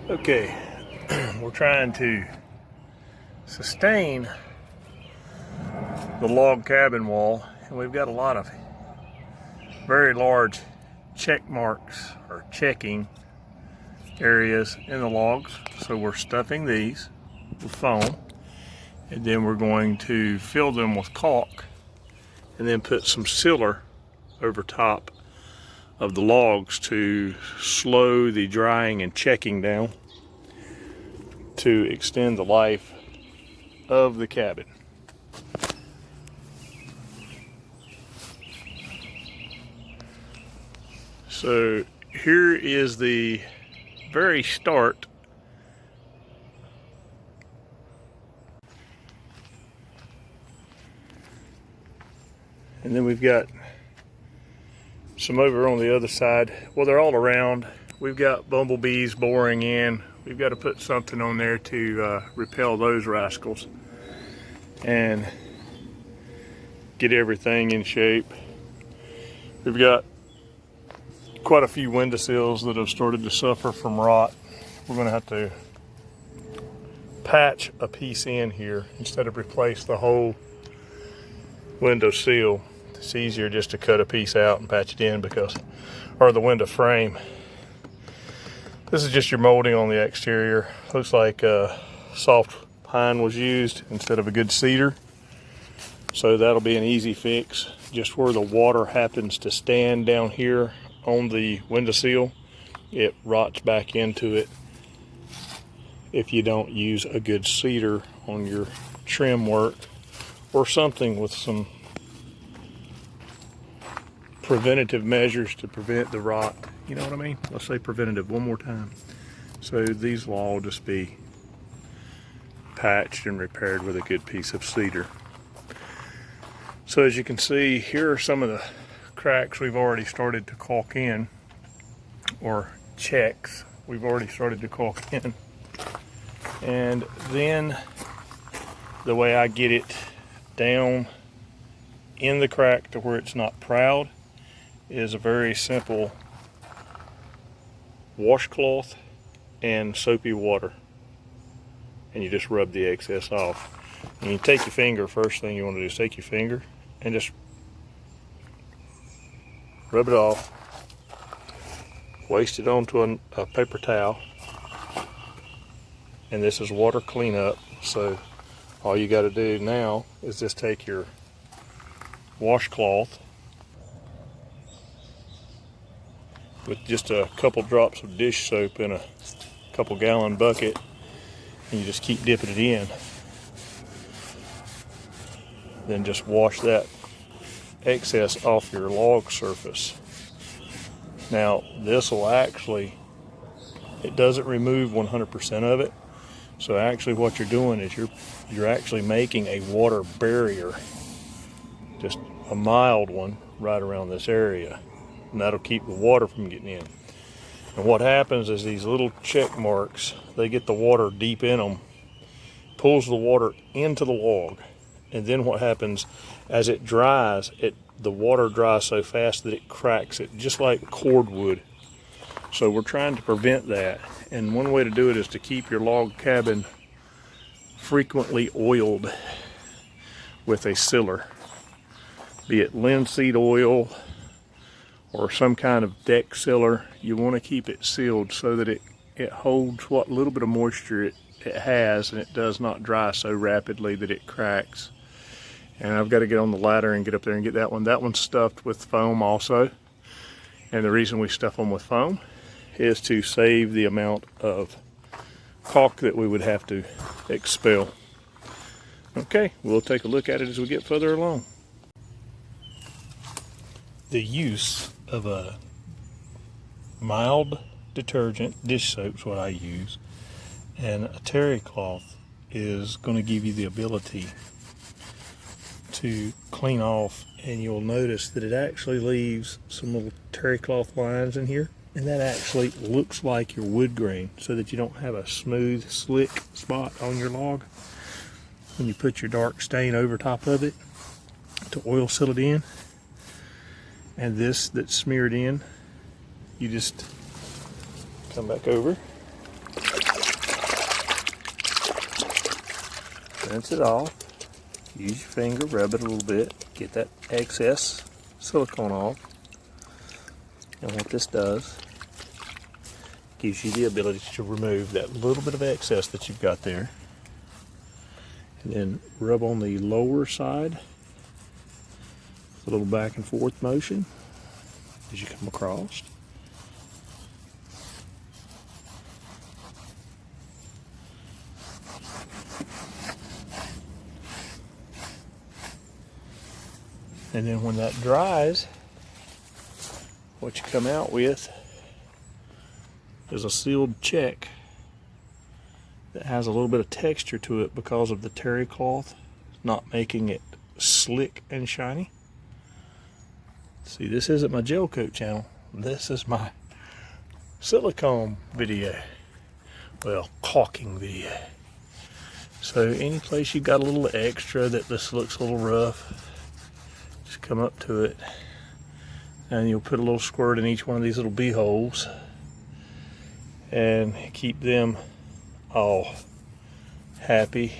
Okay, we're trying to sustain the log cabin wall, and we've got a lot of very large check marks or checking areas in the logs. So we're stuffing these with foam, and then we're going to fill them with caulk and then put some sealer over top of the logs to slow the drying and checking down to extend the life of the cabin. So here is the very start. And then we've got some over on the other side. Well, they're all around. We've got bumblebees boring in. We've got to put something on there to repel those rascals and get everything in shape. We've got quite a few windowsills that have started to suffer from rot. We're going to have to patch a piece in here instead of replace the whole window sill. It's easier just to cut a piece out and patch it in or the window frame. This is just your molding on the exterior. Looks like soft pine was used instead of a good cedar. So that'll be an easy fix. Just where the water happens to stand down here on the windowsill, it rots back into it if you don't use a good cedar on your trim work or something with some preventative measures to prevent the rot. You know what I mean? Let's say preventative one more time. So these will all just be patched and repaired with a good piece of cedar. So as you can see, here are some of the cracks we've already started to caulk in, or checks we've already started to caulk in. And then the way I get it down in the crack to where it's not proud is a very simple washcloth and soapy water, and you just rub the excess off. And you take your finger, first thing you want to do is take your finger and just rub it off, waste it onto a paper towel, and this is water cleanup. So all you got to do now is just take your washcloth with just a couple drops of dish soap in a couple gallon bucket, and you just keep dipping it in. Then just wash that excess off your log surface. Now this will actually, it doesn't remove 100% of it. So actually what you're doing is you're actually making a water barrier, just a mild one right around this area. And that'll keep the water from getting in. And what happens is these little check marks, they get the water deep in them, pulls the water into the log. And then what happens, as it dries, the water dries so fast that it cracks it, just like cordwood. So we're trying to prevent that. And one way to do it is to keep your log cabin frequently oiled with a sealer, be it linseed oil or some kind of deck sealer. You want to keep it sealed so that it holds what little bit of moisture it has, and it does not dry so rapidly that it cracks. And I've got to get on the ladder and get up there and get that one. That one's stuffed with foam also. And the reason we stuff them with foam is to save the amount of caulk that we would have to expel. Okay, we'll take a look at it as we get further along. The use of a mild detergent, dish soap is what I use, and a terry cloth is going to give you the ability to clean off, and you'll notice that it actually leaves some little terry cloth lines in here, and that actually looks like your wood grain, so that you don't have a smooth, slick spot on your log when you put your dark stain over top of it to oil seal it in. And this that's smeared in, you just come back over rinse it off. Use your finger, rub it a little bit, get that excess silicone off. And what this does, gives you the ability to remove that little bit of excess that you've got there. And then rub on the lower side. A little back and forth motion as you come across. And then when that dries, what you come out with is a sealed check that has a little bit of texture to it because of the terry cloth not making it slick and shiny. See, this isn't my gel coat channel. This is my silicone video. Well, caulking video. So any place you got a little extra that this looks a little rough, just come up to it and you'll put a little squirt in each one of these little bee holes and keep them all happy,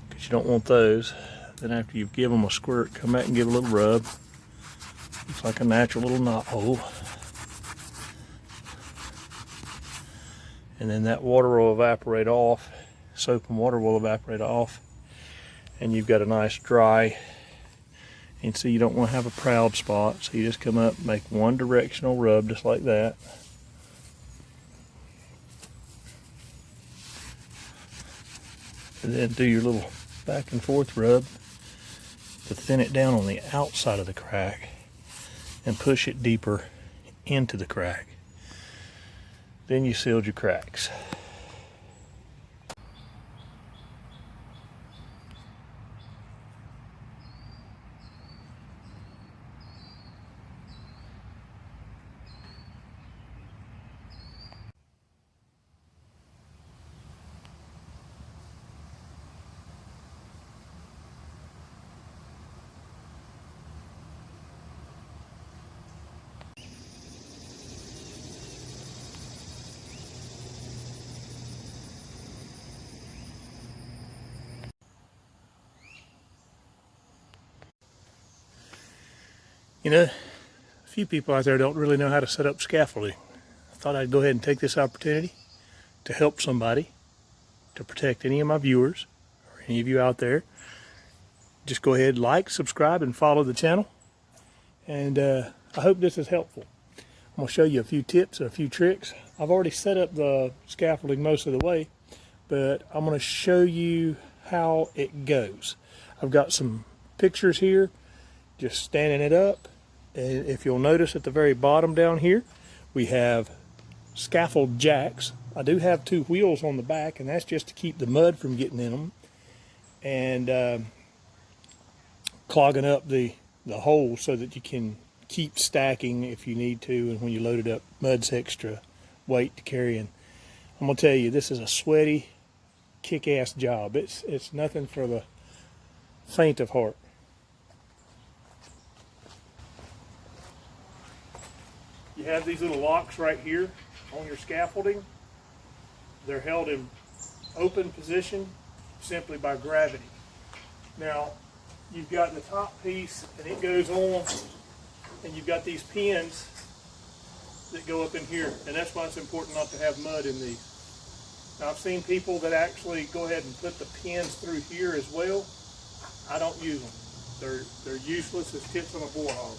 because you don't want those. Then after you give them a squirt, come back and give a little rub. Looks like a natural little knot hole. And then that water will evaporate off. Soap and water will evaporate off. And you've got a nice dry. And see, you don't want to have a proud spot. So you just come up, make one directional rub just like that. And then do your little back and forth rub to thin it down on the outside of the crack and push it deeper into the crack. Then you sealed your cracks. You know, a few people out there don't really know how to set up scaffolding. I thought I'd go ahead and take this opportunity to help somebody, to protect any of my viewers, or any of you out there. Just go ahead, like, subscribe, and follow the channel. And I hope this is helpful. I'm going to show you a few tips and a few tricks. I've already set up the scaffolding most of the way, but I'm going to show you how it goes. I've got some pictures here, just standing it up. And if you'll notice at the very bottom down here, we have scaffold jacks. I do have two wheels on the back, and that's just to keep the mud from getting in them and clogging up the holes so that you can keep stacking if you need to, and when you load it up, mud's extra weight to carry. And I'm gonna tell you, this is a sweaty, kick-ass job. It's nothing for the faint of heart. You have these little locks right here on your scaffolding. They're held in open position simply by gravity. Now, you've got the top piece and it goes on, and you've got these pins that go up in here, and that's why it's important not to have mud in these. Now, I've seen people that actually go ahead and put the pins through here as well. I don't use them. They're useless as tips on a boar hog.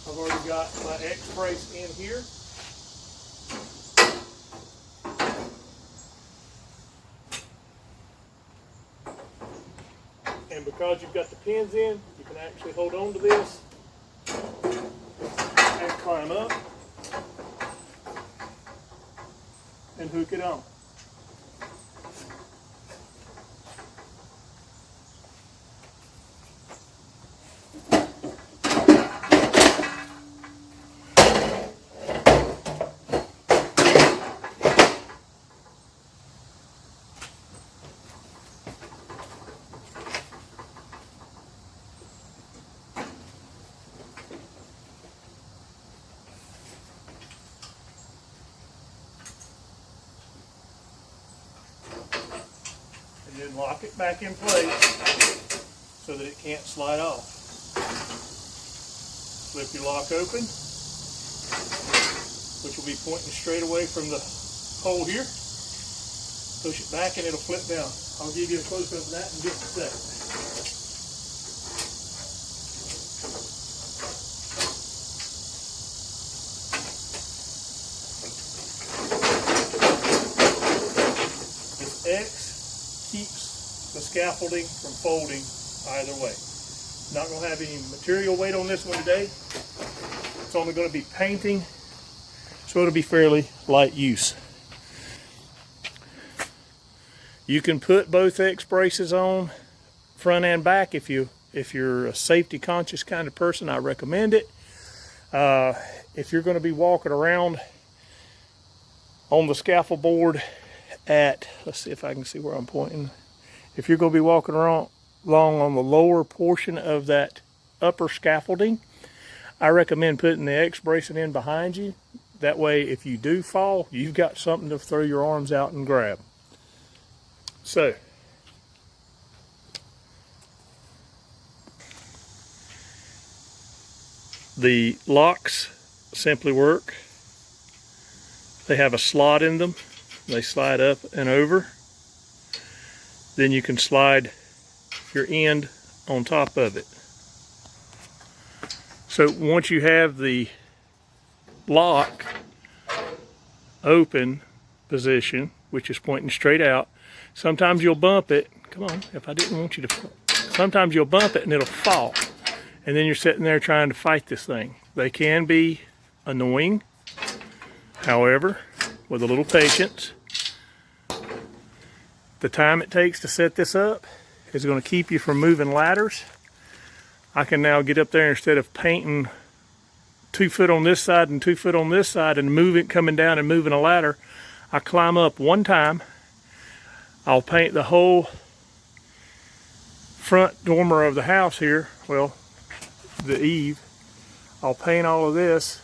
I've already got my X-brace in here. And because you've got the pins in, you can actually hold on to this and climb up and hook it on. And then lock it back in place so that it can't slide off. Flip your lock open, which will be pointing straight away from the hole here. Push it back and it'll flip down. I'll give you a close-up of that in just a second. This X keeps the scaffolding from folding either way. Not going to have any material weight on this one today. It's only going to be painting, so it'll be fairly light use. You can put both X braces on, front and back, if you're a safety conscious kind of person. I recommend it. If you're going to be walking around on the scaffold board at, let's see if I can see where I'm pointing. If you're going to be walking around along on the lower portion of that upper scaffolding, I recommend putting the X bracing in behind you. That way, if you do fall, you've got something to throw your arms out and grab. So, the locks simply work. They have a slot in them. They slide up and over. Then you can slide your end on top of it. So once you have the lock open position, which is pointing straight out, sometimes you'll bump it. Come on, if I didn't want you to. Sometimes you'll bump it and it'll fall. And then you're sitting there trying to fight this thing. They can be annoying. However, with a little patience, the time it takes to set this up is going to keep you from moving ladders. I can now get up there, instead of painting 2 foot on this side and 2 foot on this side and moving, coming down and moving a ladder, I climb up one time. I'll paint the whole front dormer of the house here, well, the eave. I'll paint all of this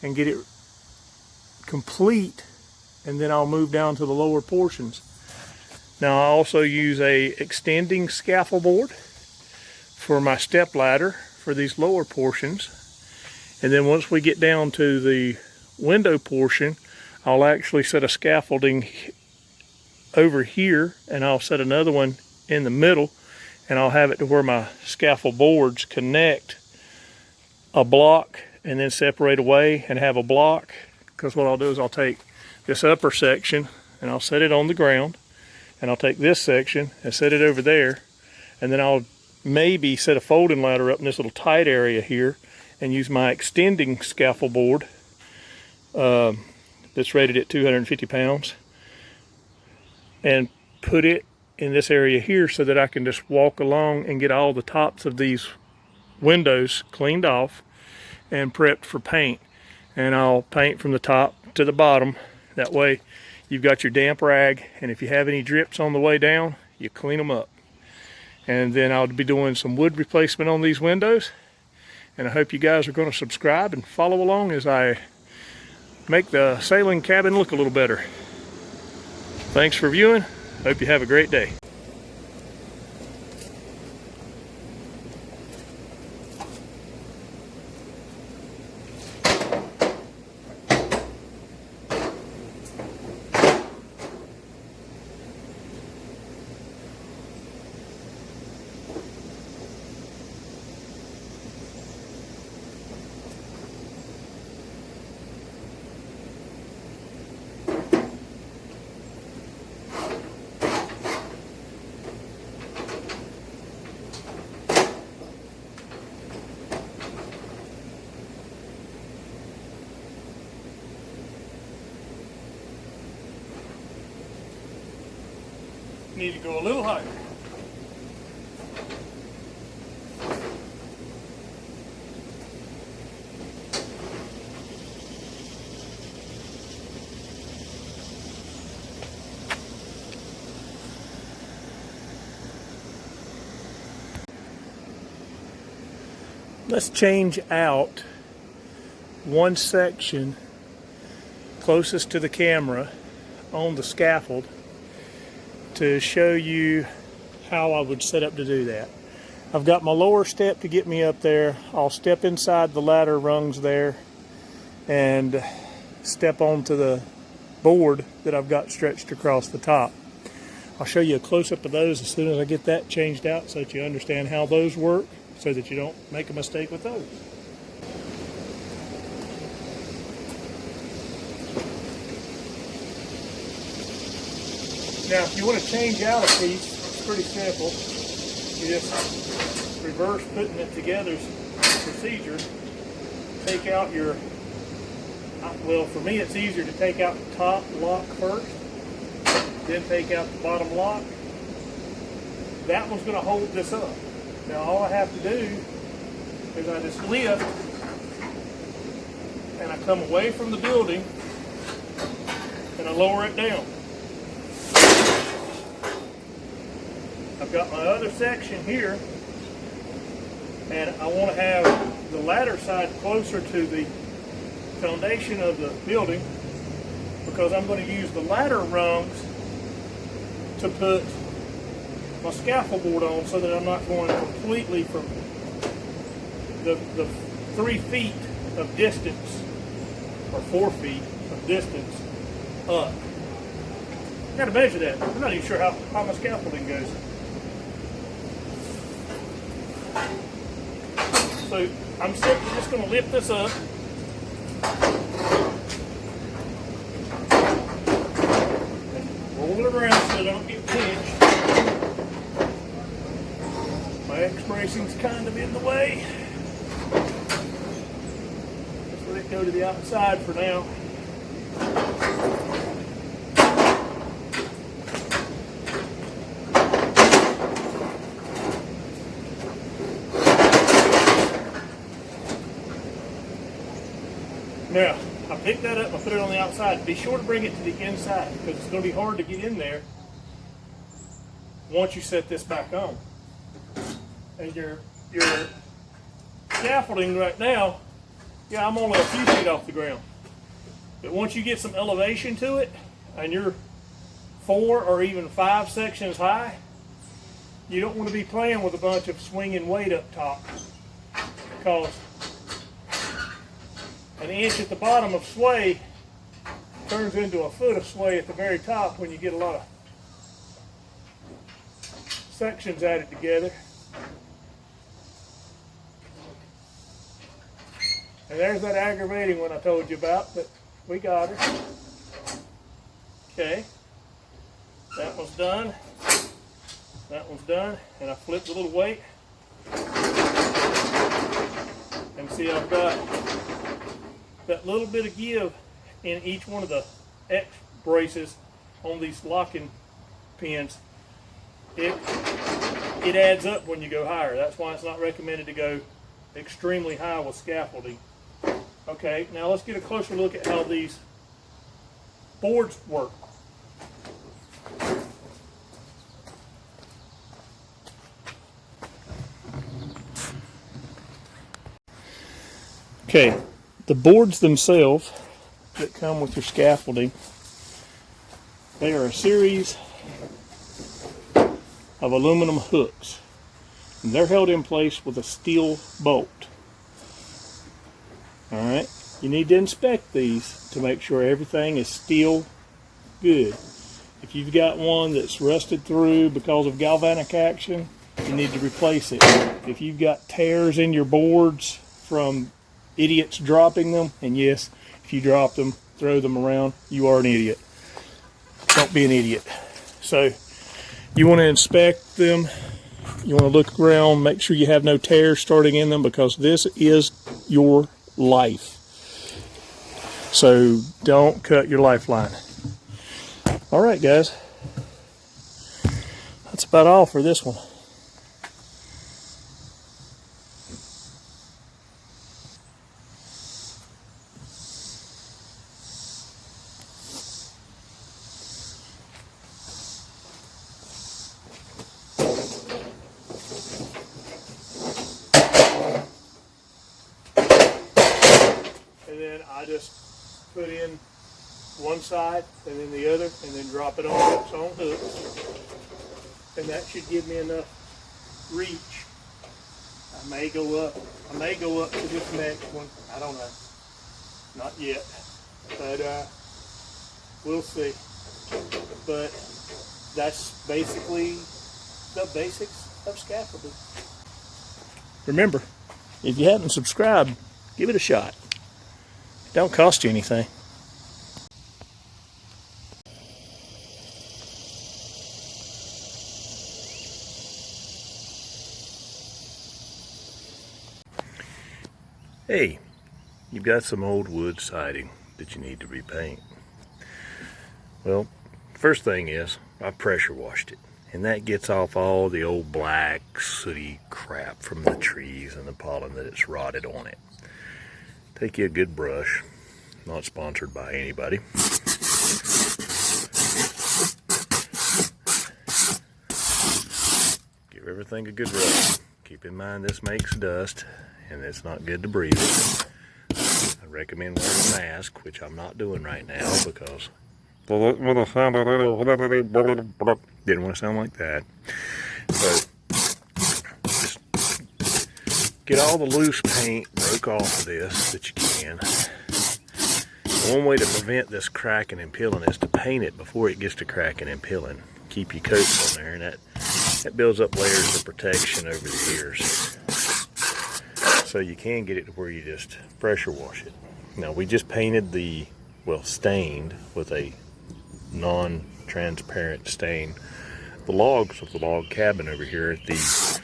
and get it complete, and then I'll move down to the lower portions. Now I also use a extending scaffold board for my step ladder for these lower portions. And then once we get down to the window portion, I'll actually set a scaffolding over here, and I'll set another one in the middle, and I'll have it to where my scaffold boards connect a block and then separate away and have a block. Because what I'll do is I'll take this upper section and I'll set it on the ground, and I'll take this section and set it over there, and then I'll maybe set a folding ladder up in this little tight area here and use my extending scaffold board that's rated at 250 pounds and put it in this area here so that I can just walk along and get all the tops of these windows cleaned off and prepped for paint. And I'll paint from the top to the bottom. That way you've got your damp rag, and if you have any drips on the way down, you clean them up. And then I'll be doing some wood replacement on these windows. And I hope you guys are going to subscribe and follow along as I make the sailing cabin look a little better. Thanks for viewing. Hope you have a great day. Need to go a little higher. Let's change out one section closest to the camera on the scaffold. to show you how I would set up to do that. I've got my lower step to get me up there. I'll step inside the ladder rungs there and step onto the board that I've got stretched across the top. I'll show you a close-up of those as soon as I get that changed out so that you understand how those work, so that you don't make a mistake with those. Now, if you want to change out a piece, it's pretty simple. You just reverse putting it together's procedure. Take out your, well, for me it's easier to take out the top lock first, then take out the bottom lock. That one's going to hold this up. Now all I have to do is I just lift and I come away from the building and I lower it down. I've got my other section here, and I want to have the ladder side closer to the foundation of the building because I'm going to use the ladder rungs to put my scaffold board on so that I'm not going completely from the 3 feet of distance or 4 feet of distance up. I've got to measure that. I'm not even sure how my scaffolding goes. So I'm simply just going to lift this up. And roll it around so I don't get pinched. My X-bracing's kind of in the way. Just let it go to the outside for now. Now, I pick that up and I put it on the outside. Be sure to bring it to the inside because it's going to be hard to get in there once you set this back on. And your scaffolding right now, yeah, I'm only a few feet off the ground. But once you get some elevation to it and you're 4 or even 5 sections high, you don't want to be playing with a bunch of swinging weight up top because an inch at the bottom of sway turns into a foot of sway at the very top when you get a lot of sections added together. And there's that aggravating one I told you about, but we got her. Okay, that one's done. That one's done, and I flip the little weight. And see, I've got that little bit of give in each one of the X braces on these locking pins. It adds up when you go higher. That's why it's not recommended to go extremely high with scaffolding. Okay, now let's get a closer look at how these boards work. Okay, the boards themselves that come with your scaffolding, they are a series of aluminum hooks, and they're held in place with a steel bolt. All right, you need to inspect these to make sure everything is still good. If you've got one that's rusted through because of galvanic action, you need to replace it. If you've got tears in your boards from idiots dropping them, and yes, if you drop them, throw them around, you are an idiot. Don't be an idiot. So you want to inspect them. You want to look around, make sure you have no tears starting in them because this is your life. So don't cut your lifeline. All right, guys. That's about all for this one. And then I just put in one side and then the other and then drop it on its own hook. and that should give me enough reach. I may go up to this next one. I don't know. Not yet. But we'll see. But that's basically the basics of scaffolding. Remember, if you haven't subscribed, give it a shot. It don't cost you anything. Hey, you've got some old wood siding that you need to repaint. Well, first thing is, I pressure washed it, and that gets off all the old black, sooty crap from the trees and the pollen that it's rotted on it. Take you a good brush, not sponsored by anybody. Give everything a good rub. Keep in mind this makes dust, and it's not good to breathe. I recommend wearing a mask, which I'm not doing right now because didn't want to sound like that. So just get all the loose paint broke off of this that you can. One way to prevent this cracking and peeling is to paint it before it gets to cracking and peeling. Keep your coats on there, and that builds up layers of protection over the years. So you can get it to where you just pressure wash it. Now we just painted stained with a non-transparent stain the logs of the log cabin over here at the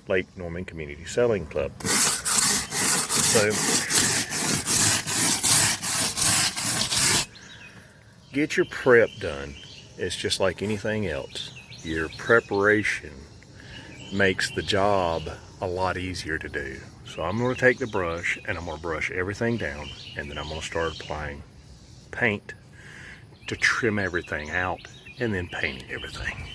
Lake Norman Community Selling Club. So get your prep done. It's just like anything else. Your preparation makes the job a lot easier to do. So I'm going to take the brush and I'm going to brush everything down, and then I'm going to start applying paint to trim everything out and then painting everything.